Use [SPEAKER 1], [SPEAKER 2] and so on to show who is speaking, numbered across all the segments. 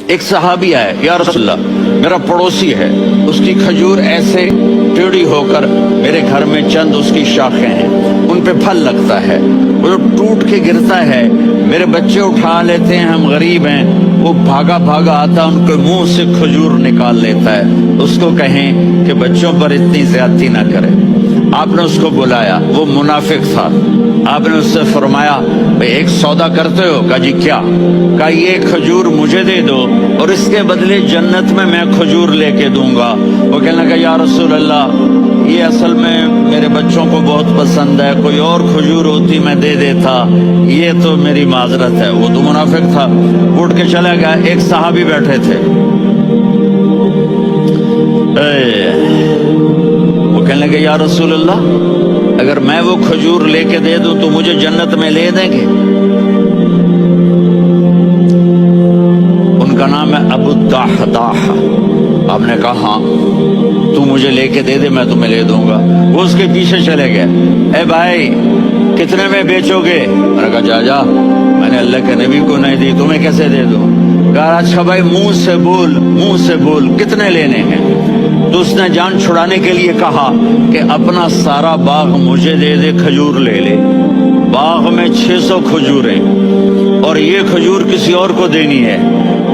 [SPEAKER 1] ایک صحابی آئے، یا رسول اللہ میرا پڑوسی ہے، اس کی کھجور ایسے ٹیڑھی ہو کر میرے گھر میں چند اس کی شاخیں ہیں، ان پہ پھل لگتا ہے، وہ جو ٹوٹ کے گرتا ہے میرے بچے اٹھا لیتے ہیں، ہم غریب ہیں، وہ بھاگا بھاگا آتا ان کے منہ سے کھجور نکال لیتا ہے، اس کو کہیں کہ بچوں پر اتنی زیادتی نہ کرے۔ آپ نے اس کو بلایا، وہ منافق تھا، آپ نے اس سے فرمایا بھئی ایک سودا کرتے ہو؟ کہا جی کیا؟ کہا یہ کھجور مجھے دے دو اور اس کے بدلے جنت میں کھجور لے کے دوں گا۔ وہ کہنے لگا یا رسول اللہ یہ اصل میں میرے بچوں کو بہت پسند ہے، کوئی اور کھجور ہوتی میں دے دیتا، یہ تو میری معذرت ہے۔ وہ تو منافق تھا، اٹھ کے چلا گیا۔ ایک صحابی بیٹھے تھے، وہ کہنے لگے یا رسول اللہ اگر میں وہ کھجور لے کے دے دوں تو مجھے جنت میں لے دیں گے؟ ان کا نام ہے ابو الدحداح۔ آپ نے کہا ہاں تو مجھے لے کے دے دے میں تمہیں لے دوں گا۔ وہ اس کے پیچھے چلے گئے، اے بھائی کتنے میں بیچو گے؟ میں نے کہا جا میں نے اللہ کے نبی کو نہیں دی، تمہیں کیسے دے دوں؟ کہا اچھا بھائی منہ سے بول کتنے لینے ہیں؟ تو اس نے جان چھڑانے کے لیے کہا کہ اپنا سارا باغ مجھے دے دے، کھجور لے لے۔ باغ میں 600 کھجوریں اور یہ کھجور کسی اور کو دینی ہے۔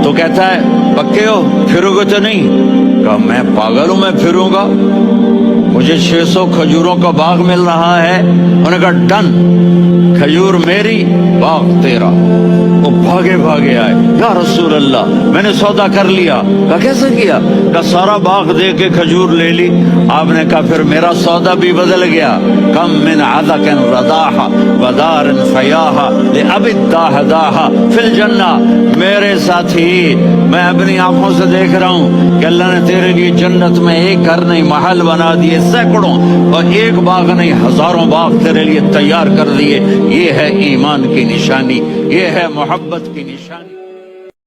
[SPEAKER 1] تو کہتا ہے پکے ہو، پھرو گے تو نہیں؟ کہا میں پاگل ہوں، میں پھروں گا؟ مجھے 600 کھجوروں کا باغ مل رہا ہے۔ انہوں نے کہا ڈن، کھجور میری باغ تیرا۔ وہ بھاگے بھاگے آئے، یا رسول اللہ میں نے سودا کر لیا۔ کہا کیسے کیا؟ کہا سارا باغ دے کے کھجور لے لی۔ آپ نے کہا پھر میرا سودا بھی بدل گیا۔ کم من عذق رداح ودار فیاح لأبی الدحداح فی الجنہ۔ میرے ساتھی میں اپنی آنکھوں سے دیکھ رہا ہوں کہ اللہ نے تیرے لیے جنت میں ایک گھر نہیں محل بنا دیے، سینکڑوں، اور ایک باغ نہیں ہزاروں باغ تیرے لیے تیار کر دیے۔ یہ ہے ایمان کی نشانی، یہ ہے محبت کی نشانی۔